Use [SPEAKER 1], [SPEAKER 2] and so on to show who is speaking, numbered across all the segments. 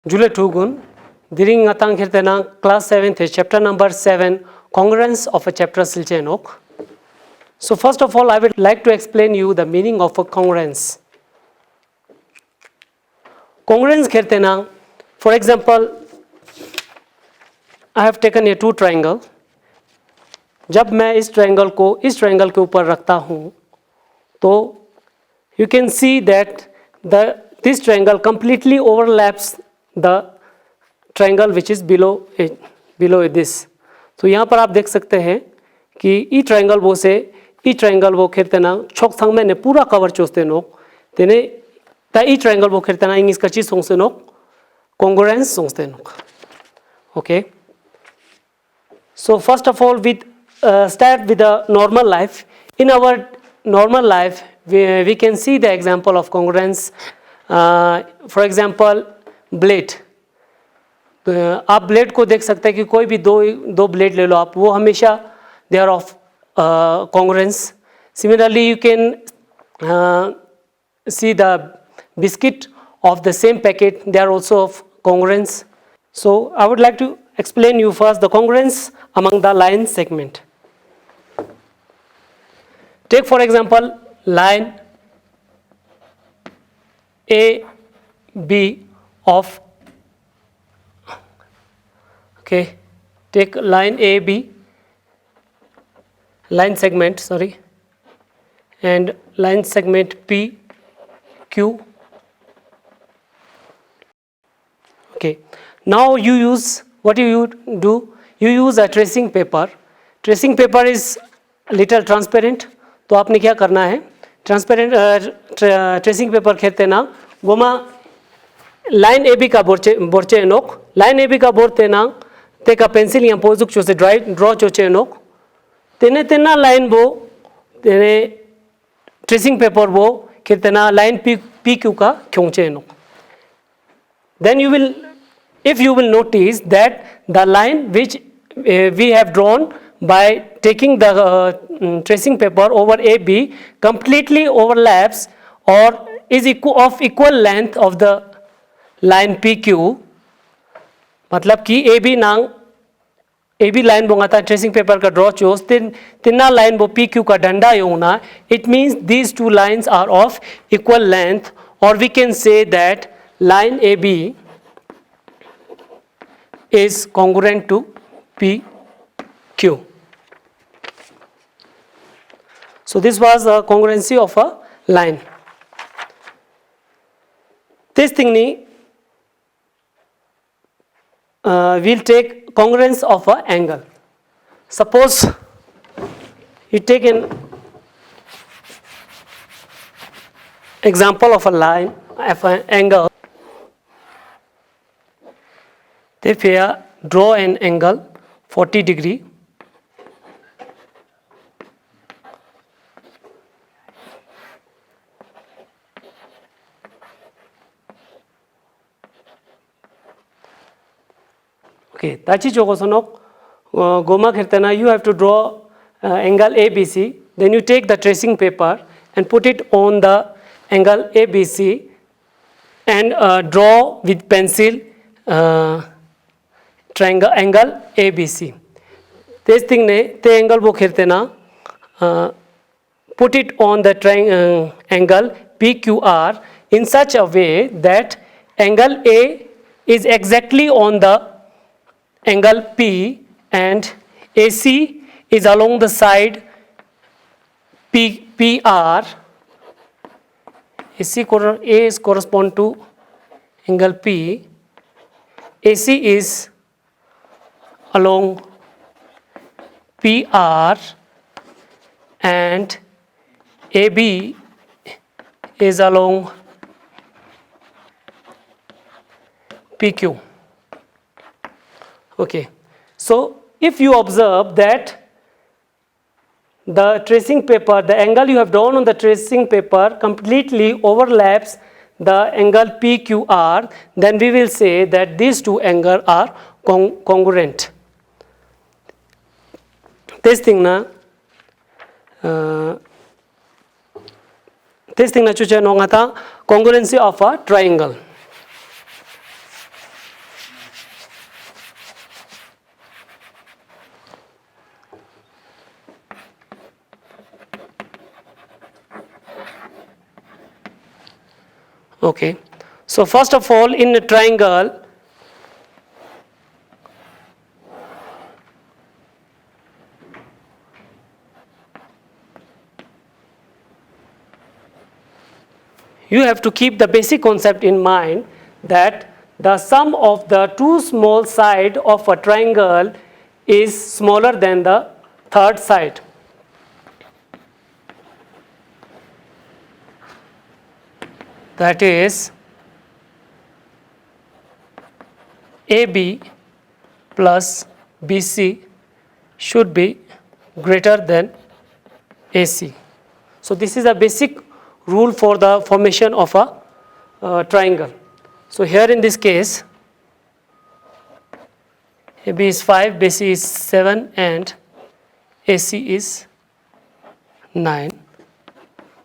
[SPEAKER 1] Jule Tugun, during Atang Hirtena, class 7th, chapter number 7, congruence of a chapter Silchenok. So, first of all, I would like to explain you the meaning of a congruence. Congruence Hirtena, for example, I have taken a two triangle. जब मैं इस triangle को इस triangle के ऊपर रखता हूँ तो you can see that this triangle completely overlaps the triangle which is below this. तो यहाँ पर आप देख सकते हैं कि ई ट्रायंगल वो से ई ट्रायंगल वो खेरतेना छोक संग में ने पूरा कवर चोस्ते नोक तेने ता ई ट्रायंगल वो खेरतेना इंग्लिश का चीज सोंगसे नोक congruence सोंगते नोक. Okay. So first of all, start with the normal life. In our normal life, we can see the example of congruence. For example, blade. आप ब्लेड को देख सकते हैं कि कोई भी दो ब्लेड ले लो आप, वो हमेशा they are of congruence. Similarly, you can see the biscuit of the same packet, they are also of congruence. So I would like to explain you first the congruence among the line segment. Take for example line AB of, okay, take line AB, line segment, sorry, and line segment PQ. Okay, now you use, what you do, you use a tracing paper. Tracing paper is little transparent. तो आपने क्या करना है, transparent tracing paper खेलते ना Goma line A B का बोर्चे नोक line A B का बोर्ते ना ते का पेंसिल या पोजुक चोसे ड्रॉ चोचे नोक तेने तेना लाइन बो तेने ट्रेसिंग पेपर बो खेलते ना लाइन पी क्यू का क्योंचे नोक. Then you will, if you will notice that the line which we have drawn by taking the tracing paper over AB completely overlaps or is of equal length of the line PQ. मतलब कि AB line बोंगा था tracing paper का draw चोस तिन्ना line वो PQ का डंडा योना. It means these two lines are of equal length, or we can say that line AB is congruent to PQ. So this was a congruency of a line. This thing we'll take congruence of an angle. Suppose you take an example of a line, of an angle. If here draw an angle 40 degree. Okay, tachi chokosonok goma khirtana, you have to draw angle ABC. Then you take the tracing paper and put it on the angle ABC and draw with pencil triangle angle ABC. This thing ne the angle wo khirtena put it on the angle PQR in such a way that angle A is exactly on the angle P and AC is along the side PR. A is correspond to angle P. AC is along PR and AB is along PQ. Okay, so if you observe that the tracing paper, the angle you have drawn on the tracing paper completely overlaps the angle PQR, then we will say that these two angles are congruent. This thing na chucha nongata congruency of a triangle. Okay, so first of all, in a triangle, you have to keep the basic concept in mind that the sum of the two small sides of a triangle is smaller than the third side. That is AB plus BC should be greater than AC. So this is a basic rule for the formation of a triangle. So here in this case, AB is 5, BC is 7 and AC is 9.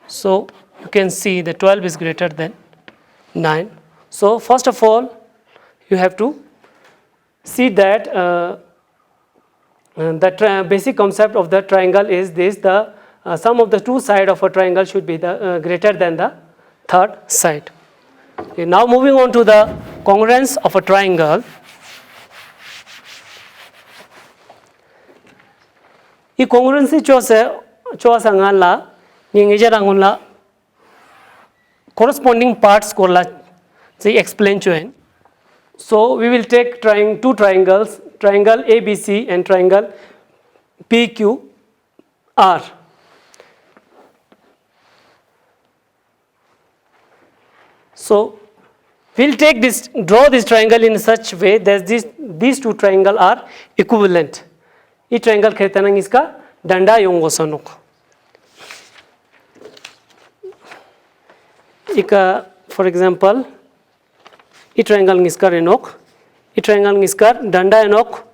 [SPEAKER 1] So you can see the 12 is greater than 9. So first of all, you have to see that the basic concept of the triangle is this: the sum of the two sides of a triangle should be the greater than the third side. Okay, now moving on to the congruence of a triangle. 이 congruency choasa ngala ngingejarangula corresponding parts korla say explain choen. So we will take two triangles, triangle ABC and triangle PQR. So we'll take this, draw this triangle in such way that these two triangles are equivalent. E triangle कहते हैं इसका डंडा योंगोसनोक. एक for example, E triangle इसका रेनोक, ई triangle इसका डंडा Enoch.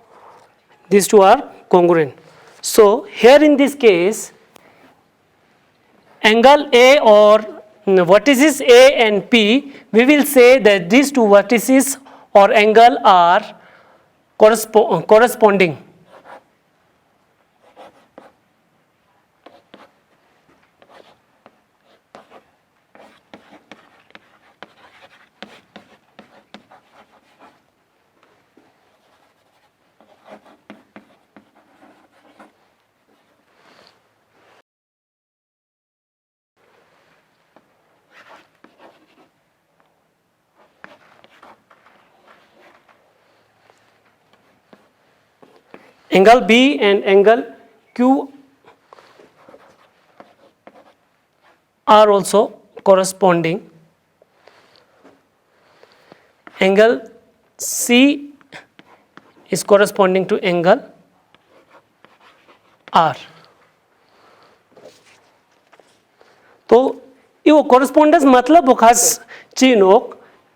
[SPEAKER 1] These two are congruent. So here in this case, angle A or vertices A and P, we will say that these two vertices or angle are corresponding. Angle B and angle Q are also corresponding. Angle C is corresponding to angle R. तो ये correspondence मतलब खास चीनों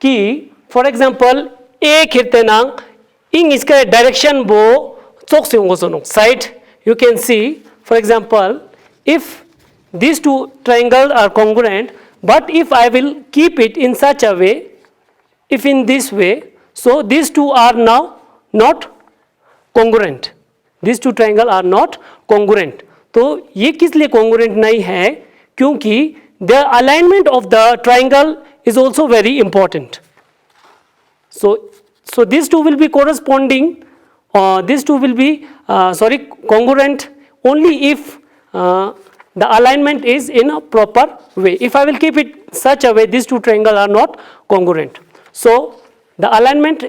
[SPEAKER 1] कि for example A खिरते नांग इन इसका direction वो side, you can see, for example, if these two triangles are congruent, but if I will keep it in such a way, if in this way, so these two are now not congruent. These two triangles are not congruent. तो ये किस लिए congruent नहीं है? क्योंकि the alignment of the triangle is also very important. So these two will be corresponding. These two will be congruent only if the alignment is in a proper way. If I will keep it such a way, these two triangles are not congruent. So the alignment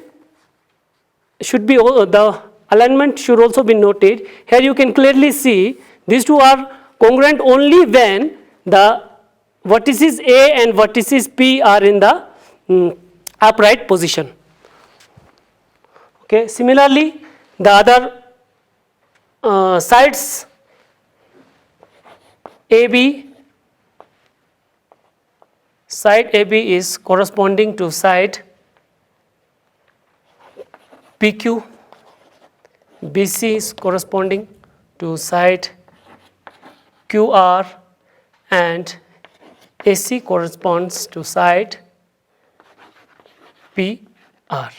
[SPEAKER 1] should be also be noted. Here you can clearly see these two are congruent only when the vertices A and vertices P are in the upright position. Okay. Similarly, the other sides AB, side AB is corresponding to side PQ, BC is corresponding to side QR, and AC corresponds to side PR.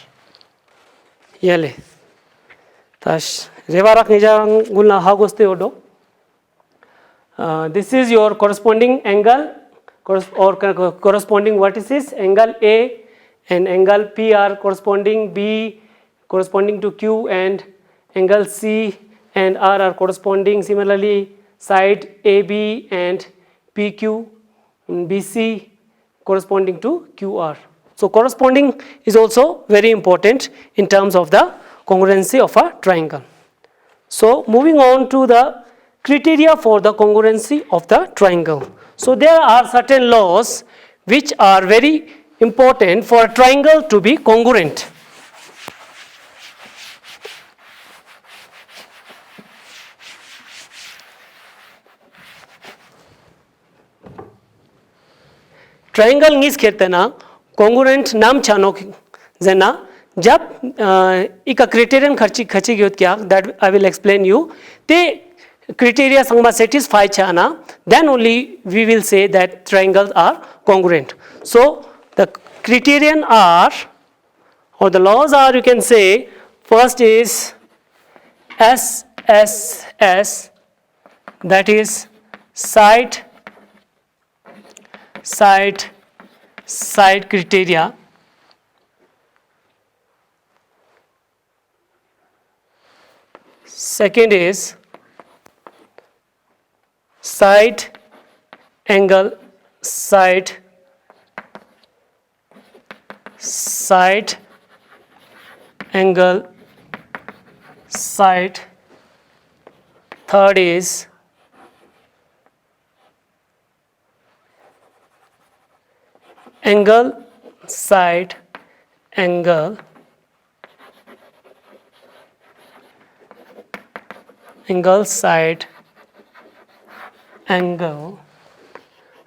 [SPEAKER 1] Yale. Tash revarak nijarang gulna hagoste odo. This is your corresponding angle corresponding vertices, angle A and angle P are corresponding, B corresponding to Q, and angle C and R are corresponding. Similarly, side AB and PQ, BC corresponding to QR. So corresponding is also very important in terms of the congruency of a triangle. So moving on to the criteria for the congruency of the triangle. So there are certain laws which are very important for a triangle to be congruent. Triangle नीस खेतना congruent नाम छानो जना जब इका criterion खर्ची खची गयोत क्या that I will explain you ते criteria sangma satisfy chana, then only we will say that triangles are congruent. So the criterion are, or the laws are, you can say, first is SSS, that is side criteria. Second is side angle side angle side. Third is angle side angle side angle,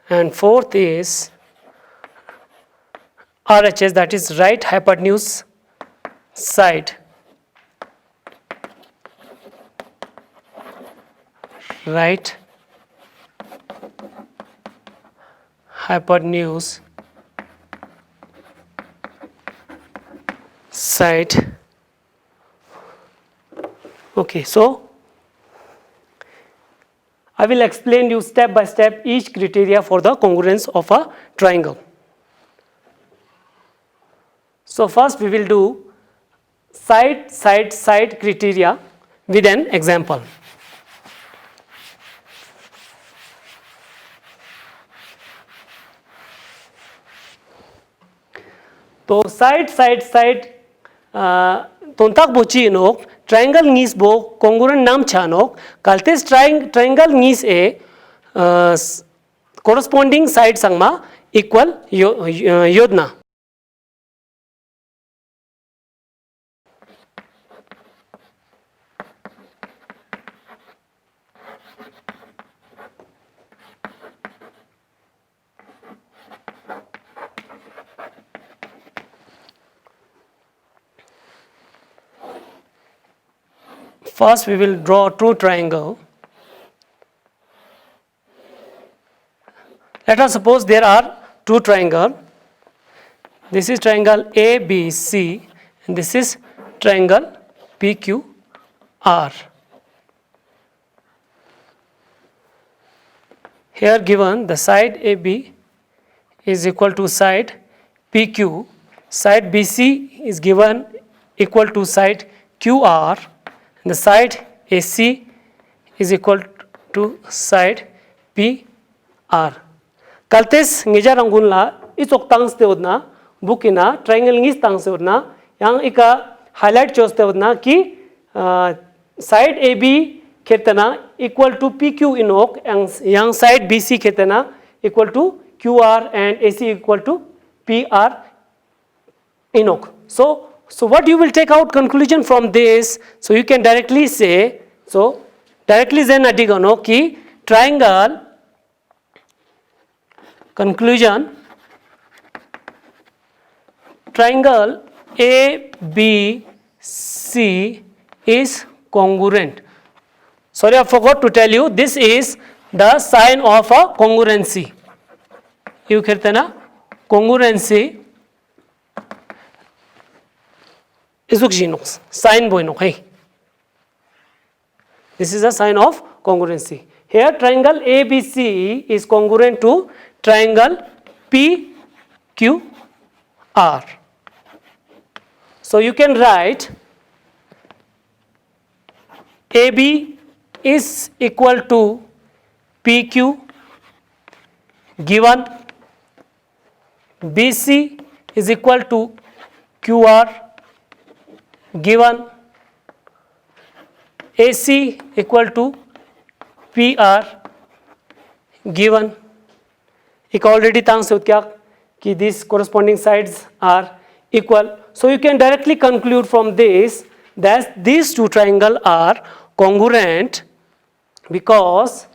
[SPEAKER 1] and fourth is RHS, that is right hypotenuse side. Right hypotenuse side. Okay, so I will explain you step by step each criteria for the congruence of a triangle. So first we will do side criteria with an example. So side tontak bochi nok triangle nis bo congruent nam chanok kaltes triangle nis e corresponding side sangma equal yodna. First we will draw a true triangle. Let us suppose there are two triangles. This is triangle ABC and this is triangle PQR. Here given the side AB is equal to side PQ, side BC is given equal to side QR, and the side AC is equal to side PR. Kaltes ngeja rangunla isok tangs te udna bukina triangle ngis tangs udna yang ika highlight choste udna ki side AB khetana equal to PQ inok yang side BC khetana equal to QR and AC equal to PR inok. So what you will take out conclusion from this? So you can directly say, so directly then adigano ki triangle conclusion, triangle ABC is congruent. Sorry, I forgot to tell you, this is the sign of a congruency. You khetana congruency isukjinos sign boinok hey. This is a sign of congruency. Here triangle ABC is congruent to triangle PQR. So you can write AB is equal to PQ given BC is equal to QR given AC equal to PR given. एक already thanks to क्या कि these corresponding sides are equal. So you can directly conclude from this that these two triangles are congruent because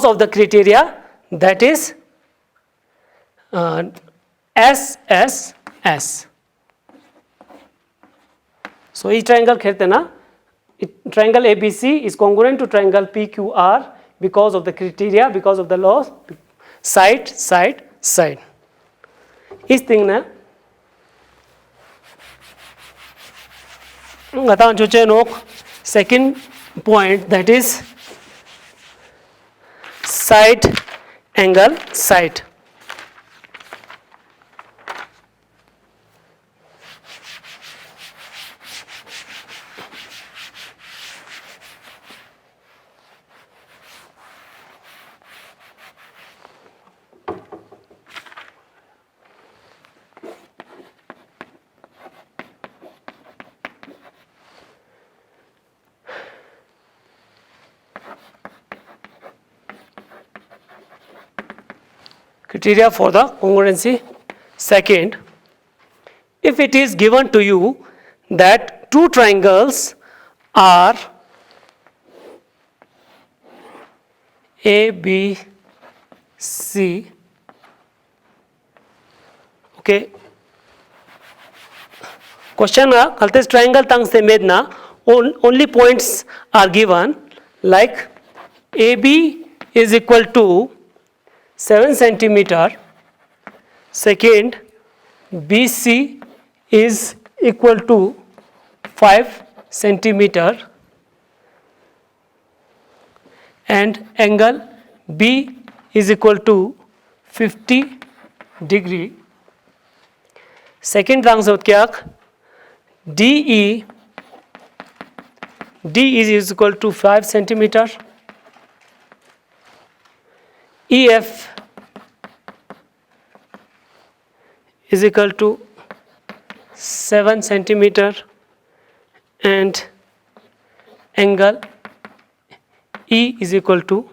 [SPEAKER 1] of the criteria that is SSS. So each triangle खेलते ना, triangle ABC is congruent to triangle PQR because of the criteria, because of the laws, side. इस thing ना गता चुचे नोक second point, that is side angle side. Criteria for the congruency. Second, if it is given to you that two triangles are ABC, okay, question kaltes triangle tang se medna only points are given, like AB is equal to 7 centimeter, second BC is equal to 5 centimeter, and angle B is equal to 50 degree. Second rang se क्या D is equal to 5 centimeter, EF is equal to 7 centimeter, and angle E is equal to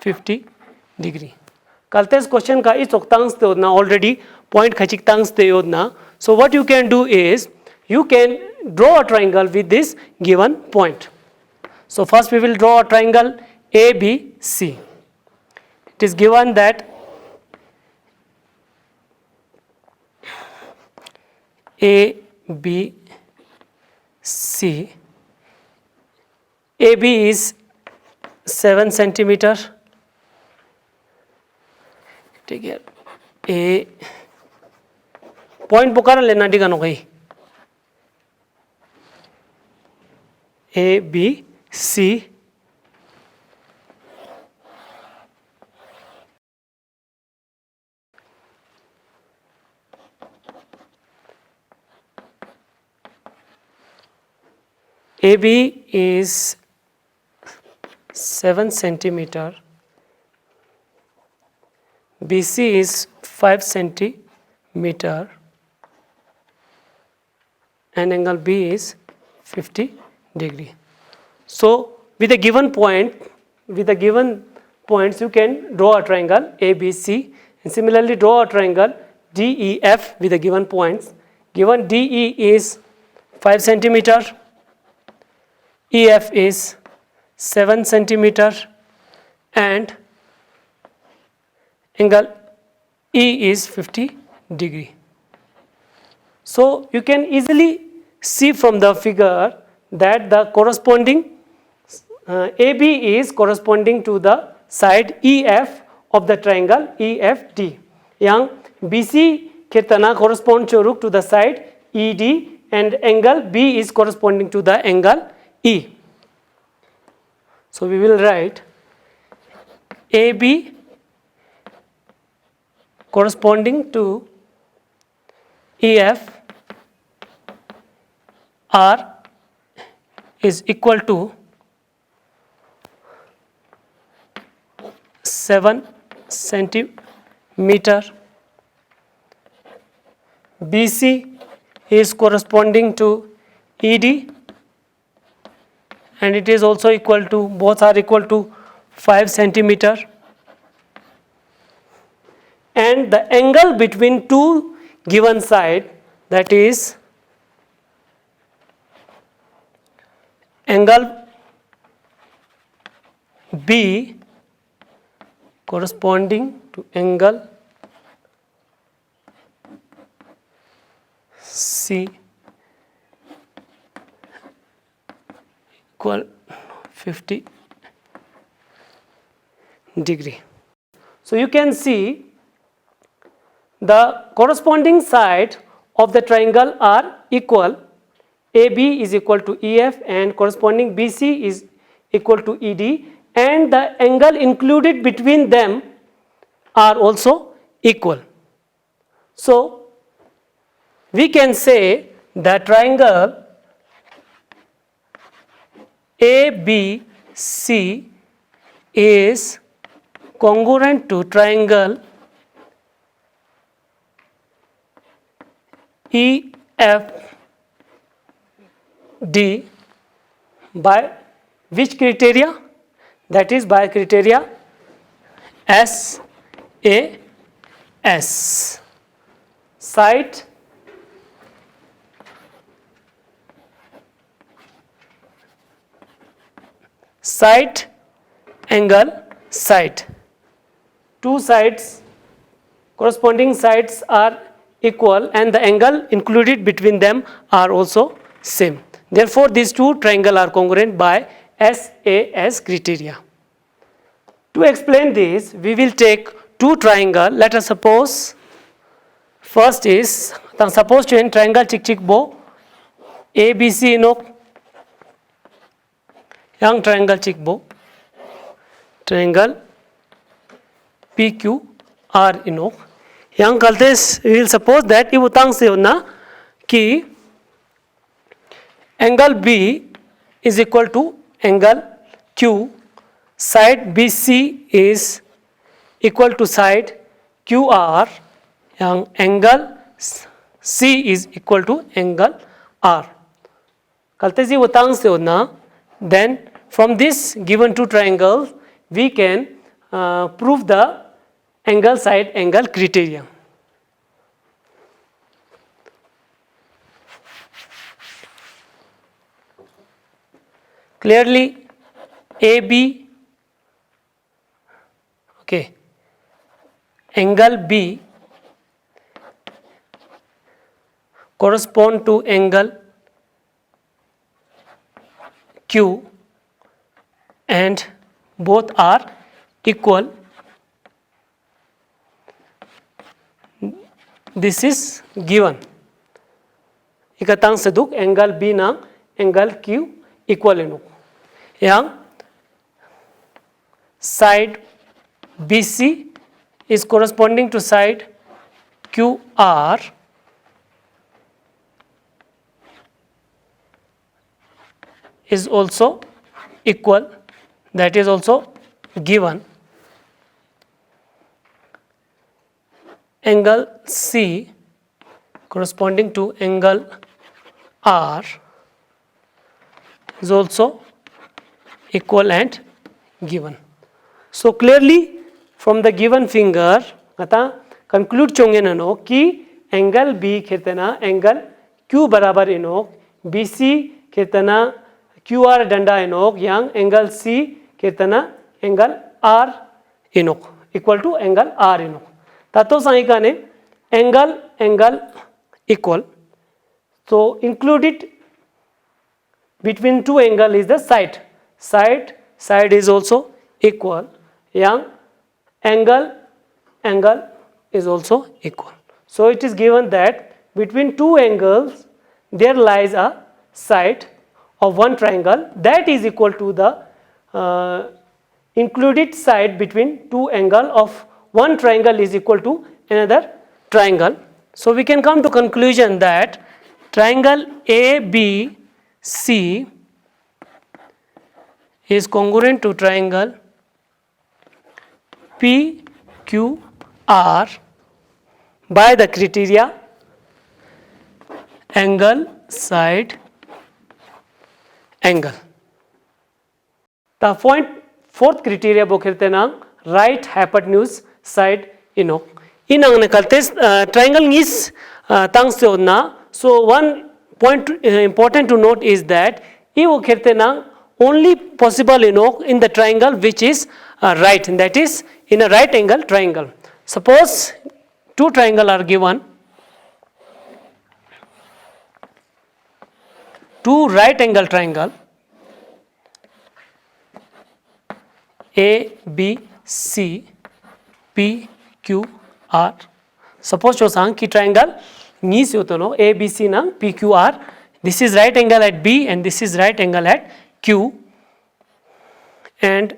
[SPEAKER 1] 50 degree. Kaltes question ka is octangs te odna already point khachiktangs te odna. So what you can do is you can draw a triangle with this given point. So first we will draw a triangle ABC. It is given that ABC, AB is 7 centimeter. ठीक है, A point पुकार लेना ठीक है ना कहीं, ABC AB is 7 centimeter, BC is 5 centimeter, and angle B is 50 degree. So with a given point, with the given points you can draw a triangle ABC, and similarly draw a triangle DEF with the given points. Given DE is 5 centimeter, EF is 7 centimeter, and angle E is 50 degree. So you can easily see from the figure that the corresponding AB is corresponding to the side EF of the triangle EFD. Yang BC kirtana corresponds to the side ED, and angle B is corresponding to the angle E. So we will write AB corresponding to EF R is equal to 7 centimeter. BC is corresponding to ED and it is also equal to, both are equal to 5 centimeter. And the angle between two given side, that is angle B corresponding to angle C equal 50 degree. So you can see the corresponding side of the triangle are equal. AB is equal to EF and corresponding BC is equal to ED, and the angle included between them are also equal. So we can say that triangle ABC is congruent to triangle EFD by which criteria? That is by criteria SAS. Side angle side. Two sides, corresponding sides are equal and the angle included between them are also same. Therefore, these two triangles are congruent by SAS criteria. To explain this, we will take two triangles. Let us suppose first is, suppose to an triangle chikbo ABC inok, yang triangle chikbo triangle PQR inok. Yang kaltes we will suppose that ये utang से होना कि angle B is equal to angle Q, side BC is equal to side QR, yang angle C is equal to angle R. Kaltes ये utang से होना, then from this given two triangles we can prove the angle side angle criteria. Clearly AB, okay, angle B correspond to angle Q and both are equal. This is given. Ikatang seduk angle B nang angle Q equal eno. Yang side BC is corresponding to side QR is also equal, that is also given. Angle C corresponding to angle R is also equal and given. So clearly from the given figure आता conclude चोंगे ननो कि angle B कितना angle Q बराबर Enoch, BC कितना QR डंडा Enoch, yang angle C कितना angle R Enoch equal to angle R Enoch. तातो साइका ने angle equal. So included between two angle is the side is also equal, yang angle is also equal. So it is given that between two angles there lies a side of one triangle that is equal to the included side between two angle of one triangle is equal to another triangle. So we can come to conclusion that triangle ABC is congruent to triangle PQR by the criteria angle, side, angle. The fourth criteria bokirtena right hypotenuse side ino. Inang nakaltes triangle is tangseona. So one point important to note is that bokirtena only possible in the triangle which is right, and that is in a right angle triangle. Suppose two triangle are given, two right angle triangle A, B, C, P, Q, R. Suppose cho sang ki triangle ni se hotono A, B, C nang P, Q, R. This is right angle at B and this is right angle at Q, and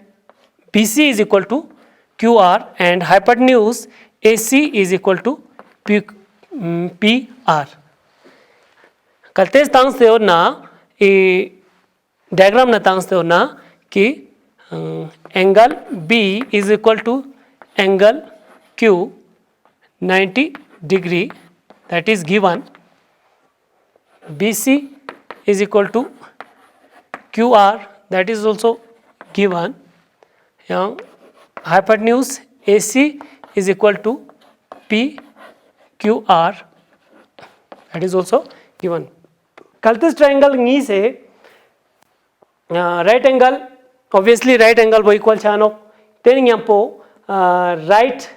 [SPEAKER 1] BC is equal to QR and hypotenuse AC is equal to PR. Kaltes tangs teo na e diagram na tangs teo na ki angle B is equal to angle Q 90 degree, that is given. BC is equal to QR, that is also given. Hypotenuse AC is equal to PQR, that is also given. Kaltes triangle ni se right angle, obviously right angle bo equal chano. Then yampo right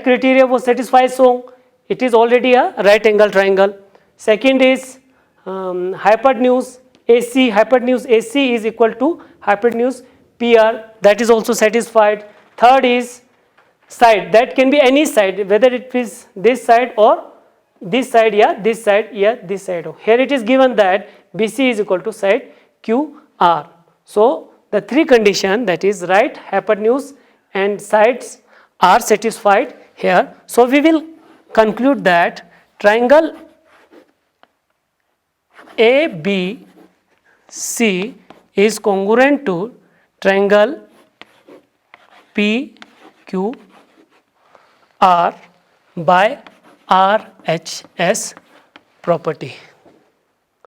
[SPEAKER 1] criteria was satisfied, so it is already a right angle triangle. Second is hypotenuse AC is equal to hypotenuse PR, that is also satisfied. Third is side, that can be any side, whether it is this side or this side, this side, this side. Here it is given that BC is equal to side QR. So the three conditions, that is right, hypotenuse and sides, are satisfied here. So we will conclude that triangle ABC is congruent to triangle PQR by RHS property.